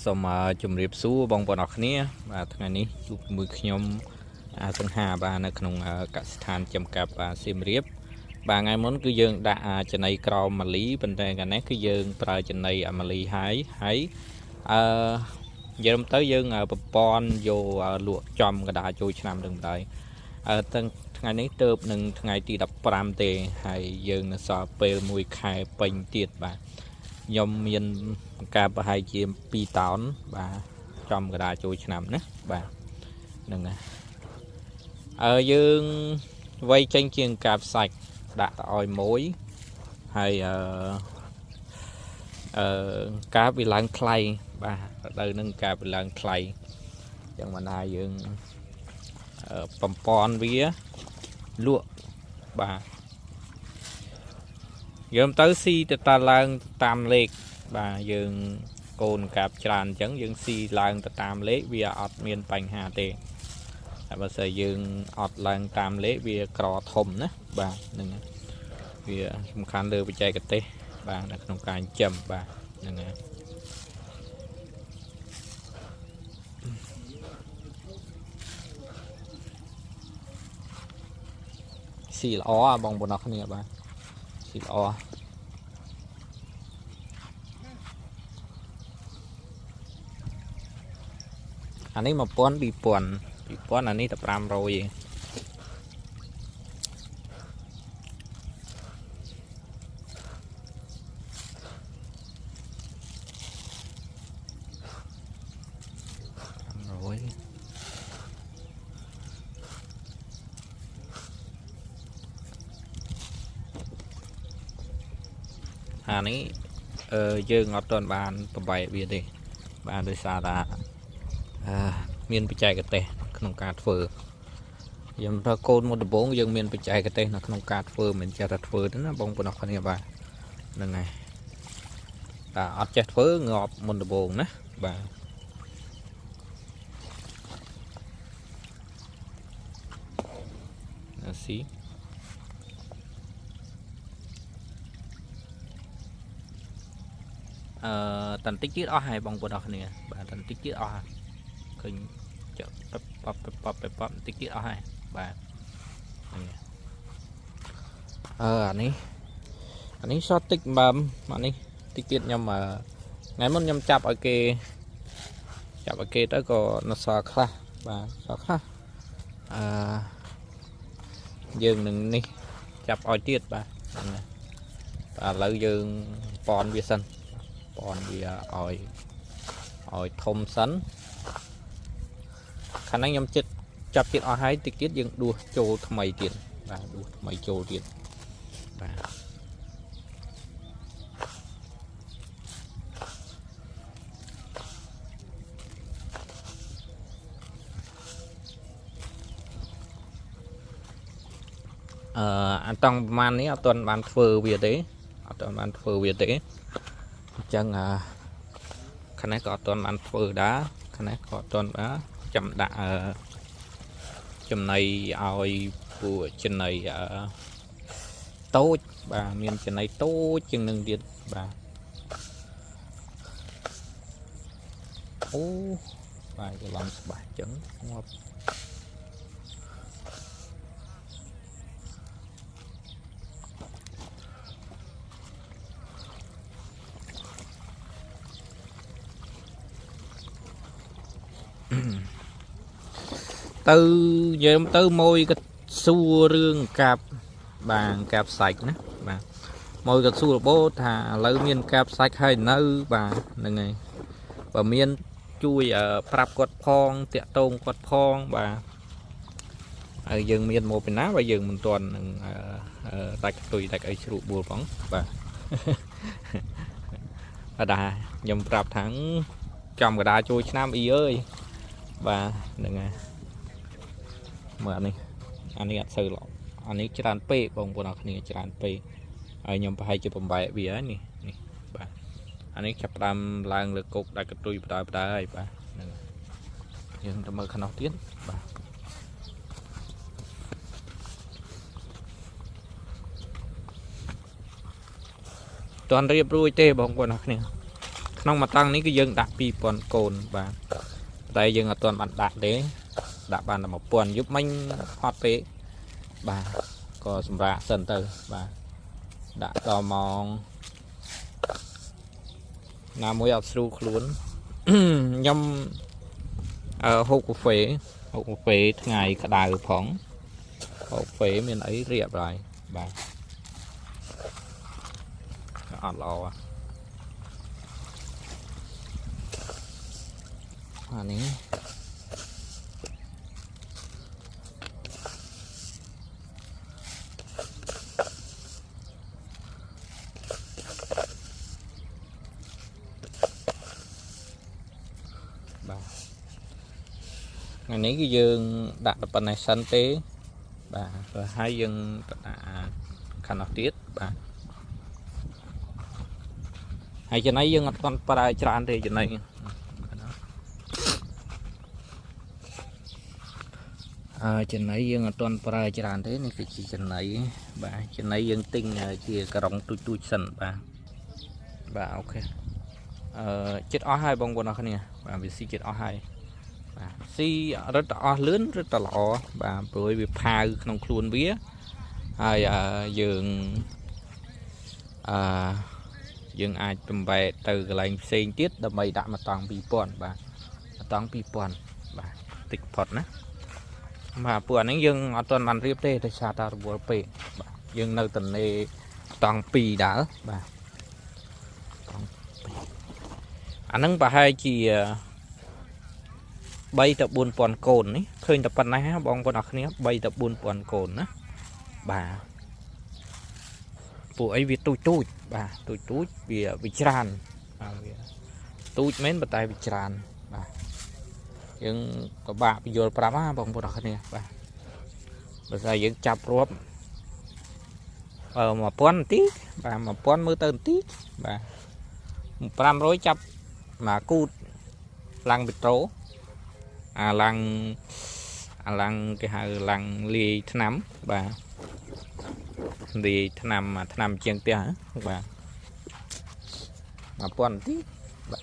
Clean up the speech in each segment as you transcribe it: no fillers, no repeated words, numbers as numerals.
សូមជម្រាបសួរបងប្អូនអរគ្នាបាទថ្ងៃនេះជួបជាមួយខ្ញុំសង្ហាបាទនៅក្នុងកសិដ្ឋានចំកាប់សៀមរាបបាទថ្ងៃមុនគឺយើងដាក់ចំណីក្រមម៉ាលីប៉ុន្តែកាលនេះគឺយើងប្រើចំណីម៉ាលីហើយនិយាយទៅយើងប្រព័ន្ធយកលក់ចំកដាចូលឆ្នាំនឹងដែរទាំងថ្ងៃនេះទៅនឹងថ្ងៃទី15ទេហើយយើងនៅសល់ពេល1ខែពេញទៀតបាទខ្ញុំមានការប្រហែលជា2តោនបាទចំកដាចូលឆ្នាំណាបាទហ្នឹងហើយយើងវាយចេញជាងកាបសាច់ដាក់ទៅឲ្យមួយហើយកាបវាឡើងថ្លៃបាទទៅនឹងកាបវាឡើងថ្លៃចឹងមិនថាយើងបំពន់វាលក់បាទយើងទៅស៊ីទៅតាឡើងតាមលេខបាទយើងកូនកាបច្រើនអញ្ចឹងយើងស៊ីឡើងទៅតាមលេខវាអត់មានបញ្ហាទេតែបើស្អីយើងអត់ឡើងតាមលេខវាក្រធំណាបាទហ្នឹងវាសំខាន់លើបច្ចេកទេសបាទនៅក្នុងការចិញ្ចឹមបាទហ្នឹងហើយស៊ីល្អបងប្អូនអរគ្នាបាទស៊ីល្អអានេះ1000 2000អានេះតែ500ឯងអានេះយើងអត់ទាន់បានប្របែកវាទេបាទដោយសារថាមានបច្ចេកទេសក្នុងការធ្វើយើងថាកូនមុនដំបូងយើងមានបច្ចេកទេសនៅក្នុងការធ្វើមិនចេះតែធ្វើទេណាបងប្អូនអរគ្នាបាទហ្នឹងហើយតែអត់ចេះធ្វើងាប់មុនដំបូងណាបាទស៊ីតន្តិចទៀតអស់ហើយបងប្អូនអរគ្នាបាទតន្តិចទៀតអស់ឃើញចុះប៉បបន្តិចទៀតអស់ហើយបាទអានេះសតតិចបើអានេះតិចទៀតខ្ញុំថ្ងៃមុនខ្ញុំចាប់ឲ្យគេទៅក៏នៅសល់ខ្លះបាទសល់ខ្លះយើងនឹងនេះចាប់ឲ្យទៀតបាទឥឡូវយើងប៉នវាសិនប៉នវាឲ្យធំសិនខាងនេះខ្ញុំចិត្តចាប់ទៀតអស់ហើយតិចទៀតយើងដួសចូលថ្មីទៀតបាទដួសថ្មីចូលទៀតបាទអន្តងប្រហែលនេះអត់ទាន់បានធ្វើវាទេអត់ទាន់បានធ្វើវាទេអញ្ចឹងខាងនេះក៏អត់ទាន់បានធ្វើដែរខាងនេះក៏អត់ទាន់បានចាំដាក់ចំណីឲ្យពួកចំណីតូចបាទមានចំណីតូចជាងនឹងទៀតបាទអូបាទច្រឡំស្បាស់ចឹងងាប់ទៅយើងទៅមួយក៏សួររឿងកាបបាទកាបសាច់ណាបាទមួយក៏សួររបូតថាឥឡូវមានកាបសាច់ហើយនៅបាទហ្នឹងហើយបើមានជួយប្រាប់គាត់ផងតាក់ទងគាត់ផងបាទហើយយើងមានមកពីណាបើយើងមិនទាន់នឹងដាច់ទុយដាច់អីជ្រូកបួលផងបាទអត់ដែរខ្ញុំប្រាប់ថាចំកដាចូលឆ្នាំអីអើយបាទហ្នឹងហើយមើលអានេះអត់សូវល្អអានេះច្រើនពេកបងប្អូនអរគ្នាច្រើនពេកហើយខ្ញុំប្រហែលជាបំបែកវាហើយនេះបាទអានេះចាប់ផ្ដើមឡើងលើគោកដាច់កតុយបដើហើយបាទហ្នឹងយើងទៅមើលខាងនោះទៀតបាទតន់រៀបរួចទេបងប្អូនអរគ្នា ข ក្នុងមកតង់នេះគឺយើងដាក់2000កូនបាទតែយើងអត់ទាន់បានដាក់ទេដាក់បានតែ1000យប់មិញហត់ពេកបាទក៏សម្រាប់សិនទៅបាទដាក់ដល់ម៉ោងណាមួយអត់ស្រួលខ្លួនខ្ញុំហូបកាហ្វេថ្ងៃក្តៅផងហូបកាហ្វេមានអីរៀបហើយបាទអត់ល្អអានេះថ្ងៃនេះគឺយើងដាក់ប៉ុណ្ណេះសិនទេបាទrồiហើយយើងដាក់ខាងនោះទៀតបាទហើយចំណៃយើងអត់ទាន់ប្រើច្រើនទេចំណៃចំណៃយើងអត់ទាន់ប្រើច្រើនទេនេះគឺជាចំណៃបាទចំណៃយើងទិញជាក្រុងទូចសិនបាទអូខេចិត្តអស់ហើយបងប្អូនអរគ្នាបាទវាស៊ីចិត្តអស់ហើយបាទស៊ីរត់អស់លឿនរត់តែល្អបាទព្រោះវាផាវក្នុងខ្លួនវាហើយយើងអាចបំបែកទៅកន្លែងផ្សេងទៀតដើម្បីដាក់មកតង់2000បាទមកតង់2000បាទតិចផុតណាបាទពួកអានេះយើងអត់ទាន់បានរៀបទេតែឆាតារវល់ពេកបាទយើងនៅតនេតង់2ដែរបាទតង់2អាហ្នឹងប្រហែលជា3ទៅ4000កូននេះឃើញតែប៉ុណ្ណេះបងប្អូនអរគ្នា3ទៅ4000កូនណាបាទពួកអីវាទូចបាទទូចវាច្រើនវាទូចមែនប៉ុន្តែវាច្រើនបាទយើងក៏បាក់បញ្យល់ប្រាប់បងប្អូនអរគ្នាបាទបើស្អីយើងចាប់រាប់1000នាទីបាទ1000មើលទៅនាទីបាទ500ចាប់មកគូតឡើងវីត្រូអាឡើងគេហៅឡើងលាយថ្នាំបាទលាយថ្នាំជាងផ្ទះបាទ1000នាទីបាទ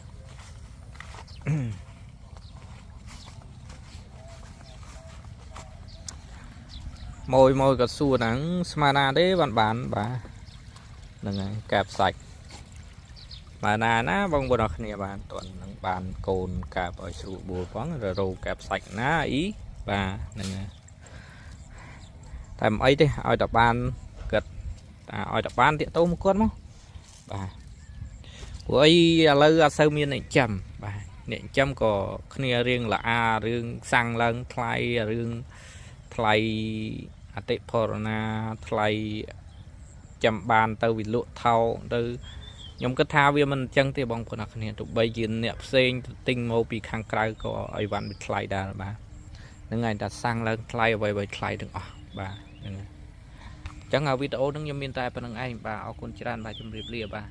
មួយក៏សួរហ្នឹងស្មានណាទេបានបាទហ្នឹងហើយកែបសាច់ស្មានណាបងប្អូនអរគ្នាបានតន់នឹងបានកូនកែបឲ្យស្រួលបួលផងរោកែបសាច់ណាអីបាទហ្នឹងតែមិនអីទេឲ្យតែបានគាត់ឲ្យតែបានតាកតោមកគាត់មកបាទព្រោះអីឥឡូវអត់សូវមានអ្នកចាំបាទអ្នកចាំក៏គ្នារឿងល្អរឿងសាំងឡើងថ្លៃរឿងថ្លៃអតិផរណាថ្លៃចាំបានទៅវិលក់ថោទៅខ្ញុំគិតថាវាមិនអញ្ចឹងទេបងប្អូនអរគ្នាទោះបីជាអ្នកផ្សេងទិញមកពីខាងក្រៅក៏អីវ៉ាន់វាថ្លៃដែរបាទហ្នឹងហើយតែសាំងឡើងថ្លៃអ្វីថ្លៃទាំងអស់បាទហ្នឹងហើយអញ្ចឹងវីដេអូហ្នឹងខ្ញុំមានតែប៉ុណ្្នឹងឯងបាទអរគុណច្រើនបាទជម្រាបលាបាទ